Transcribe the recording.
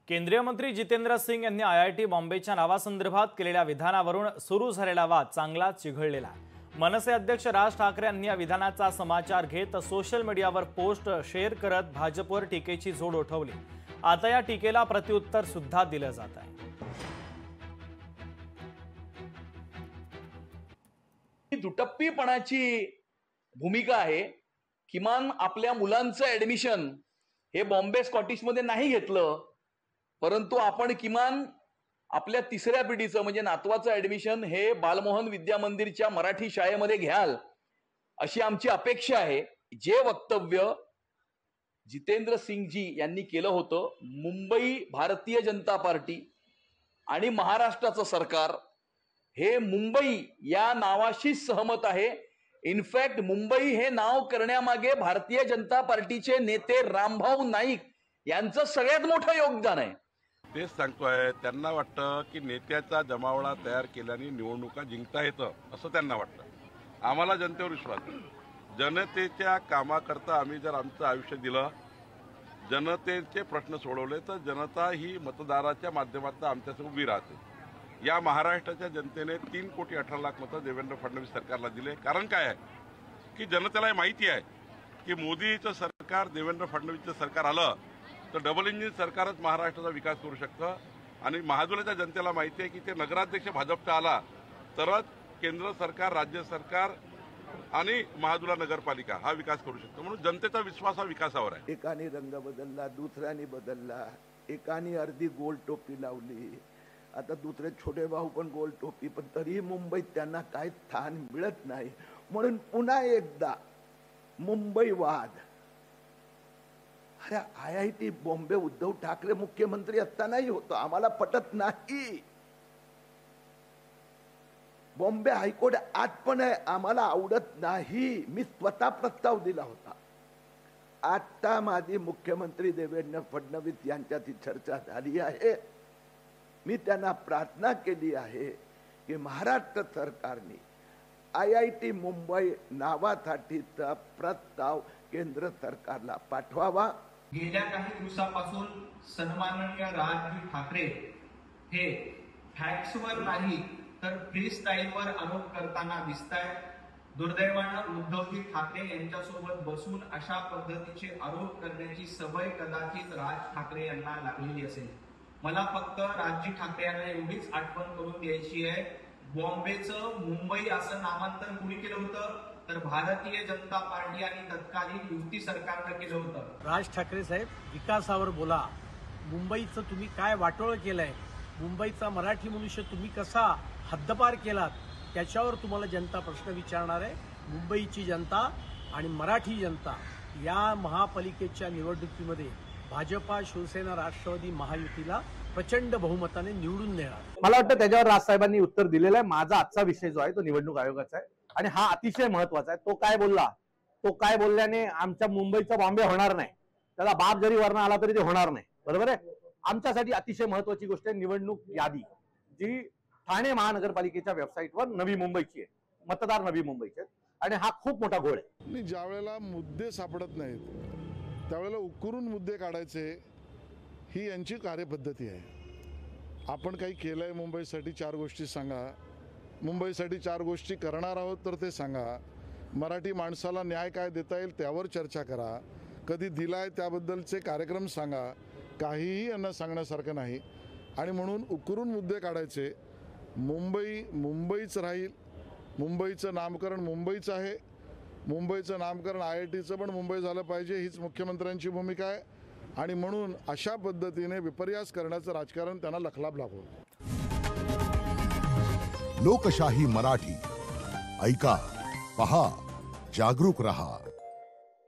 केंद्रीय मंत्री जितेंद्र सिंग यांनी आयआयटी बॉम्बेच्या नावासंदर्भात केलेल्या विधानावरून सुरू झालेला वाद चांगला चिघळलेला आहे। मनसे अध्यक्ष राज ठाकरे यांनी या विधानाचा समाचार घेत सोशल मीडियावर पोस्ट शेअर करत भाजपवर टीकेची झोड उठवली। आता या टीकेला प्रत्युत्तर सुद्धा दिलं जात आहे। दुटप्पीपणाची भूमिका आहे। किमान आपल्या मुलांचं ऍडमिशन हे बॉम्बे स्कॉटिश मध्ये नाही घेतलं, परंतु आपण किमान आपल्या तिसऱ्या पिढीचं म्हणजे नातवाचं ऍडमिशन हे बालमोहन विद्या मंदिरच्या मराठी शाळेमध्ये घ्याल अशी आमची अपेक्षा आहे। जे वक्तव्य जितेंद्र सिंगजी यांनी केलं होतं, मुंबई भारतीय जनता पार्टी आणि महाराष्ट्राचं सरकार हे मुंबई या नावाशी सहमत आहे। इनफॅक्ट मुंबई हे नाव करण्यामागे भारतीय जनता पार्टीचे नेते रामभाऊ नाईक यांचं सगळ्यात मोठं योगदान आहे। तेच सांगतोय, त्यांना वाटतं की नेत्याचा जमावडा तयार केल्याने निवडणुका जिंकता येतं असं त्यांना वाटतं। आम्हाला जनतेवर विश्वास आहे। जनतेच्या कामाकरता आम्ही जर आमचं आयुष्य दिलं, जनतेचे प्रश्न सोडवले तर जनता ही मतदाराच्या माध्यमातून आमच्यासोबत उभी राहते। या महाराष्ट्राच्या जनतेने 3,18,00,000 मतं देवेंद्र फडणवीस सरकारला दिले। कारण काय आहे की जनतेला माहिती आहे की मोदीचं सरकार, देवेंद्र फडणवीसचं सरकार आलं तर डबल इंजिन सरकारच महाराष्ट्राचा विकास करू शकतं। आणि महाजुलाच्या जनतेला माहिती आहे की ते नगराध्यक्ष भाजपचा आला तरच केंद्र सरकार, राज्य सरकार आणि महाजुला नगरपालिका हा विकास करू शकतो। म्हणून जनतेचा विश्वास हा विकासावर आहे। एकाने रंग बदलला, दुसऱ्याने बदलला, एकाने अर्धी गोल टोपी लावली, आता दुसरे छोटे भाऊ पण गोल टोपी, पण तरीही मुंबईत त्यांना काही स्थान मिळत नाही। म्हणून पुन्हा एकदा मुंबई वाद। अरे आयआयटी बॉम्बे उद्धव ठाकरे मुख्यमंत्री असतानाही होतो, आम्हाला पटत नाही। बॉम्बे हायकोर्ट आज पण आहे, आम्हाला आवडत नाही। मी स्वतः प्रस्ताव दिला होता। आता माझी मुख्यमंत्री देवेंद्र फडणवीस यांच्याशी चर्चा झाली आहे। मी त्यांना प्रार्थना केली आहे की महाराष्ट्र सरकारने आयआयटी मुंबई नावासाठीचा प्रस्ताव केंद्र सरकारला पाठवावा। गेल्या काही दिवसापासून सन्माननीय राज ठाकरे हे फॅक्ट्सवर नाही तर फ्री स्टाईलवर आरोप करताना दिसतायत। दुर्दैवानं उद्धवजी ठाकरे यांच्यासोबत बसून अशा पद्धतीचे आरोप करण्याची सवय कदाचित राज ठाकरे यांना लागलेली असेल। मला फक्त राज ठाकरे यांना एवढीच आठवण करून द्यायची आहे, बॉम्बेचं मुंबई असं नामांतर कुणी केलं होतं तर भारतीय जनता पार्टी आणि तत्कालीन युती सरकारनं केलं होतं। राज ठाकरे साहेब, विकासावर बोला। मुंबईचं तुम्ही काय वाटोळं केलंय, मुंबईचा मराठी मनुष्य तुम्ही कसा हद्दपार केलात, त्याच्यावर तुम्हाला जनता प्रश्न विचारणार आहे। मुंबईची जनता आणि मराठी जनता या महापालिकेच्या निवडणुकीमध्ये भाजपा, शिवसेना, राष्ट्रवादी महायुतीला प्रचंड बहुमताने निवडून देणार। मला वाटतं त्याच्यावर राजसाहेबांनी उत्तर दिलेलं आहे। माझा आजचा विषय जो आहे तो निवडणूक आयोगाचा आहे आणि हा अतिशय महत्वाचा आहे। तो काय बोलल्याने आमच्या मुंबईचा बॉम्बे होणार नाही, त्याला बाप जरी वरनं आला तरी ते होणार नाही, बरोबर आहे। आमच्यासाठी अतिशय महत्वाची गोष्ट आहे निवडणूक यादी, जी ठाणे महानगरपालिकेच्या वेबसाईटवर नवी मुंबईची आहे, मतदार नवी मुंबईचे आहेत आणि हा खूप मोठा घोळ आहे। ज्या वेळेला मुद्दे सापडत नाहीत त्यावेळेला उकरून मुद्दे काढायचे ही यांची कार्यपद्धती आहे। आपण काही केलंय मुंबईसाठी 4 गोष्टी सांगा, मुंबईसाठी 4 गोष्टी करणार आहोत तर ते सांगा, मराठी माणसाला न्याय काय देता येईल त्यावर चर्चा करा, कधी दिलाय त्याबद्दलचे कार्यक्रम सांगा। काहीही यांना सांगण्यासारखं नाही आणि म्हणून उकरून मुद्दे काढायचे। मुंबई मुंबईच राहील, मुंबईचं नामकरण मुंबईचं आहे, मुंबईचं नामकरण आयआयटीचं पण मुंबई झालं पाहिजे हीच मुख्यमंत्र्यांची भूमिका आहे आणि म्हणून अशा पद्धतीने विपर्यास करण्याचं राजकारण त्यांना लखलाभ लागू। लोकशाही मराठी ऐका, पहा, जागरूक रहा।